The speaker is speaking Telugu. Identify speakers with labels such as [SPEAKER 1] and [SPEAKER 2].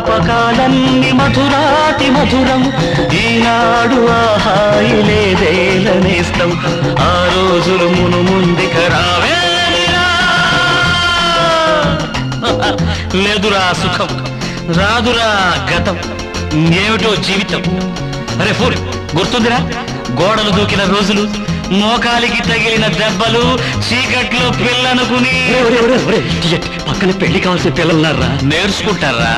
[SPEAKER 1] జ్ఞాపకాలన్నీ మధురాతి మధురం ఈనాడు ఆహాయి లేదేలనేస్తం ఆ రోజులు మును ముందుక రావేమిరా లేదురా సుఖం రాదురా గతం ఏమిటో జీవితం అరే ఫూల్ గుర్తుందిరా గోడలు దూకిన రోజులు మోకాలికి తగిలిన దెబ్బలు చీకట్లో పిల్లనుకుని
[SPEAKER 2] పక్కన పెళ్లి కావాల్సిన పిల్లలున్నారా
[SPEAKER 1] నేర్చుకుంటారా